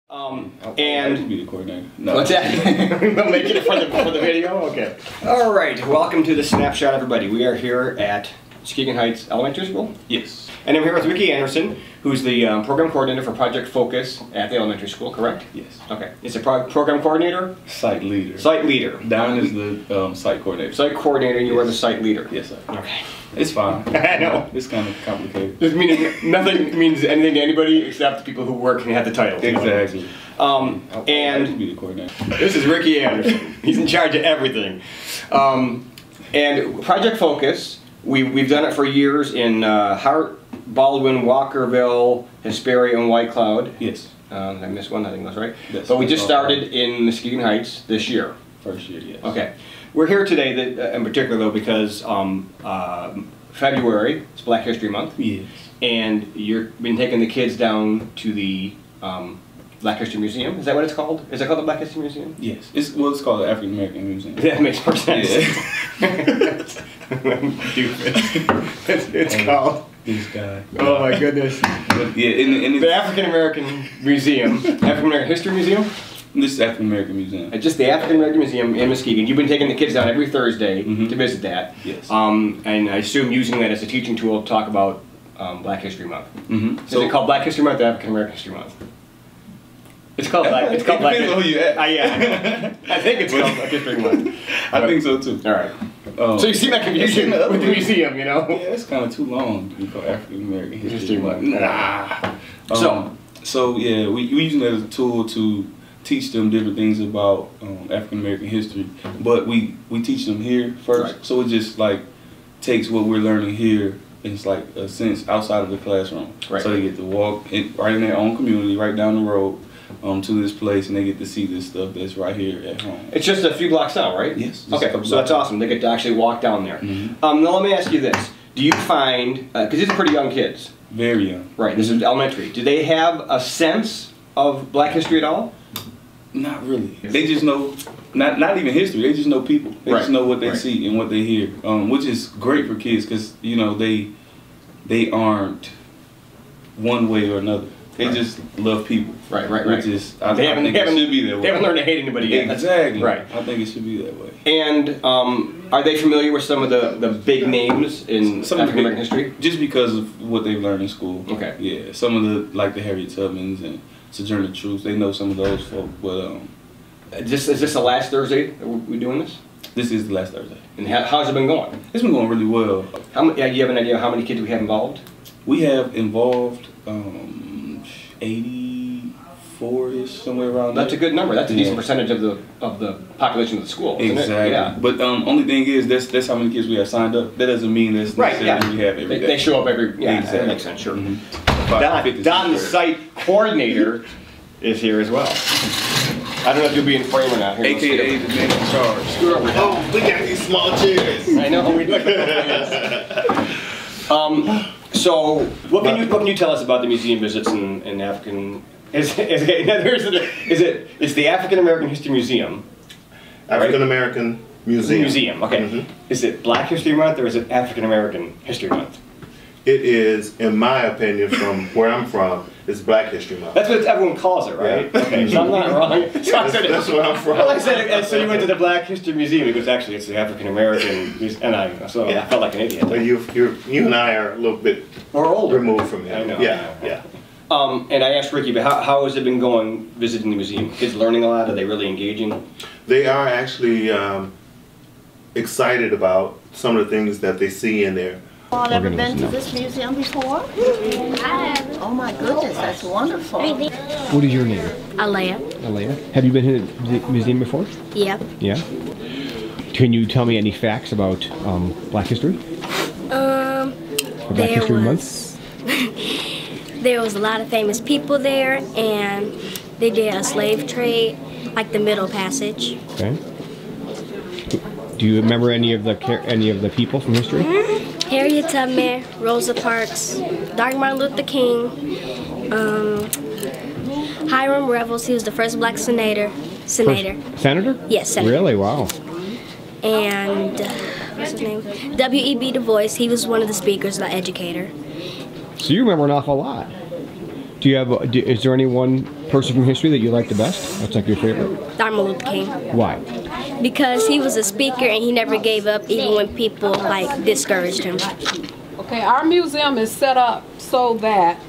And be the coordinator. No. What's that? We'll make it for the video. Okay. All right. Welcome to the Snapshot, everybody. We are here at Muskegon Heights Elementary School. Yes. And I'm here with Ricky Anderson, who's the program coordinator for Project Focus at the elementary school. Correct? Yes. Okay. Is it program coordinator? Site leader. Site leader. Don is the site coordinator. Site coordinator. And you are the site leader. Yes, sir. Okay. It's fine. I know. It's kind of complicated. Nothing means anything to anybody except the people who work and have the title. Exactly. And be the coordinator. This is Ricky Anderson. He's in charge of everything. And Project Focus, we've done it for years in Hart, Baldwin, Walkerville, Hesperia, and White Cloud. Yes. I missed one, I think that's right. Yes, but we just started in Muskegon Heights this year. First year, yes. Okay. We're here today, in particular, though, because February is Black History Month. Yes. And you've been taking the kids down to the Black History Museum. Is that what it's called? Is it called the Black History Museum? Yes. It's called the African American Museum. That makes more sense. Yeah. It's called. This guy. Oh my goodness. But yeah, in the African American Museum, African American History Museum. This is African American Museum. Just the African American Museum in Muskegon. You've been taking the kids down every Thursday to visit that. Yes. And I assume using that as a teaching tool to talk about Black History Month. Is it called Black History Month or African American History Month? It's called Black. It's called Black. Depends on who you ask. Yeah, I think it's called Black History Month. I think so too. All right. So you see that confusion with the museum, you know? Yeah, it's kind of too long to be called African American History Month. Nah. So yeah, we using it as a tool to teach them different things about African American history, but we teach them here first. Right. So it just like takes what we're learning here. It's like a sense outside of the classroom. Right. So they get to walk right in their own community, right down the road to this place, and they get to see this stuff that's right here at home. It's just a few blocks down, right? Yes. Okay, so that's awesome. They get to actually walk down there. Now let me ask you this. Do you find, because these are pretty young kids. Very young. Right, this is elementary. Do they have a sense of Black history at all? Not really. They just know, not even history, they just know people. They just know what they see and what they hear, which is great for kids because, you know, they aren't one way or another. They just love people. Right. Which is, I think it should be that way. They haven't learned to hate anybody yet. Exactly. Right. I think it should be that way. And are they familiar with some of the big names in African American history? Just because of what they've learned in school. Okay. Yeah. Some of the Harriet Tubmans and Sojourner Truth, they know some of those folk. But is this the last Thursday that we're doing this? This is the last Thursday. And how's it been going? It's been going really well. Do you have an idea of how many kids we have involved? We have involved 84-ish, somewhere around there. That's a good number. That's a decent percentage of the population of the school, isn't exactly. It? Yeah. But only thing is, that's how many kids we have signed up. That doesn't mean that's necessarily we have every day. They show up every. Yeah, exactly. That makes sense. Sure. Don, the site coordinator, is here as well. I don't know if you'll be in frame or not. Here, AKA the man in charge. Scoot over. Oh, we got these small chairs. I know. We look at So, what can you tell us about the museum visits in African? It's the African American History Museum. African American Museum. Museum. Okay. Is it Black History Month or is it African American History Month? It is, in my opinion, from where I'm from, it's Black History Month. That's what everyone calls it, right? Yeah. Okay, so I'm not wrong. So that's where I'm from. Well, I said, so you went to the Black History Museum. He goes, actually, it's the African American Museum. And I felt like an idiot. But you and I are a little bit older removed from it. I know. Yeah. And I asked Ricky, but how has it been going visiting the museum? Kids learning a lot? Are they really engaging? They are actually excited about some of the things that they see in there. All ever been to this museum before? I have. Oh my goodness, that's wonderful. What is your name? Alea. Alea. Have you been to the museum before? Yep. Yeah. Can you tell me any facts about Black history? Black History Month? There was a lot of famous people there, and they did a slave trade, like the Middle Passage. Okay. Do you remember any of the people from history? Harriet Tubman, Rosa Parks, Dr. Martin Luther King, Hiram Revels. He was the first black senator. Senator? Yes, senator. Really? Wow. And what's his name? W.E.B. Du Bois. He was one of the speakers, the educator. So you remember an awful lot. Do you have? Is there any one person from history that you like the best? That's like your favorite. Martin Luther King. Why? Because he was a speaker and he never gave up even when people like discouraged him. Okay, our museum is set up so that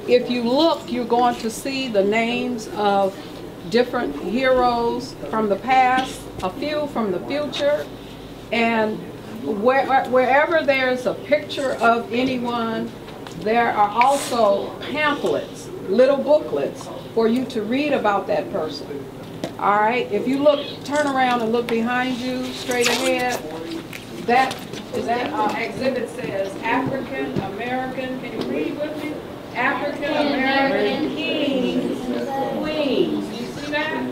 if you look, you're going to see the names of different heroes from the past, a few from the future, and wherever there's a picture of anyone, there are also pamphlets, little booklets for you to read about that person. All right, if you look, turn around and look behind you, straight ahead, that exhibit says African American, can you read with me? African American kings, queens. You see that?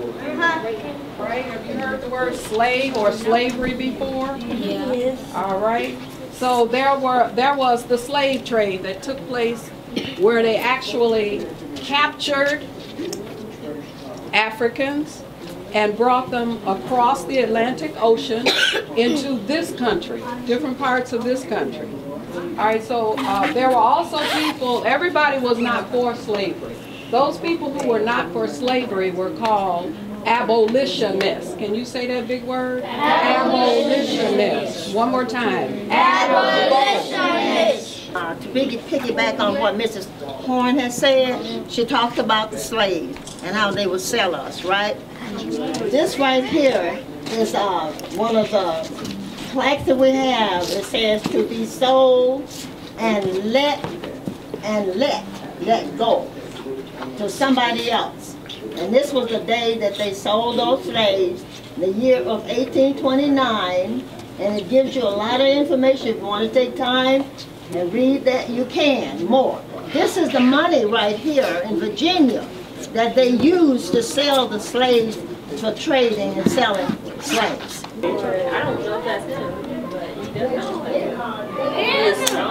Right, have you heard the word slave or slavery before? Yes. All right, so there was the slave trade that took place where they actually captured Africans and brought them across the Atlantic Ocean into this country, different parts of this country. All right, so there were also people, everybody was not for slavery. Those people who were not for slavery were called abolitionists. Can you say that big word? Abolitionists. One more time. Abolitionists. To piggyback on what Mrs. Horn has said, she talked about the slaves and how they would sell us, right? This right here is one of the plaques that we have. It says to be sold and let go to somebody else. And this was the day that they sold those slaves, the year of 1829, and it gives you a lot of information. If you want to take time and read that, you can more. This is the money right here in Virginia that they used to sell the slaves for trading and selling slaves. I don't know if that's him, but he does know.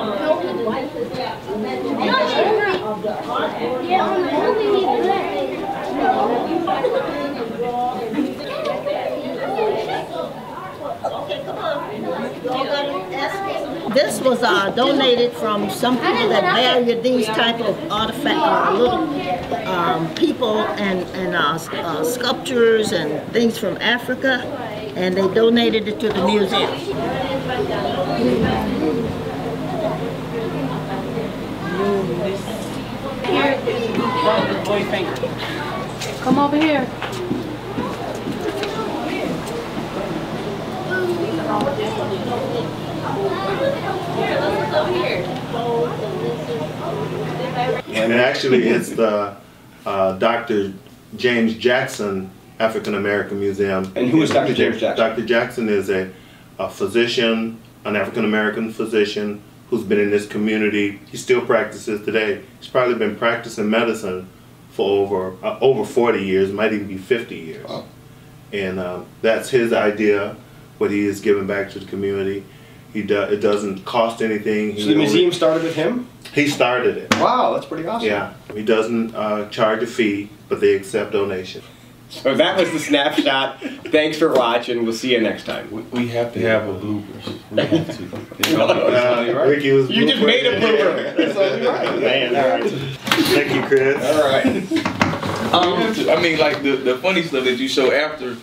This was donated from some people that valued these type of artifacts, little people and sculptures and things from Africa, and they donated it to the museum. Come over here. And actually it's the Dr. James Jackson African American Museum. And who is Dr. James Jackson? Dr. Jackson is a physician, an African American physician who's been in this community. He still practices today. He's probably been practicing medicine for over 40 years, might even be 50 years. Wow. And that's his idea, what he has given back to the community. It doesn't cost anything. So the museum started with him? He started it. Wow, that's pretty awesome. Yeah, he doesn't charge a fee, but they accept donations. So that was the snapshot. Thanks for watching. We'll see you next time. We have to have a bloopers. We have to. Ricky was You just made a blooper. That's only right. Man, all right. Thank you, Chris. All right. I mean, like the funny stuff that you show after.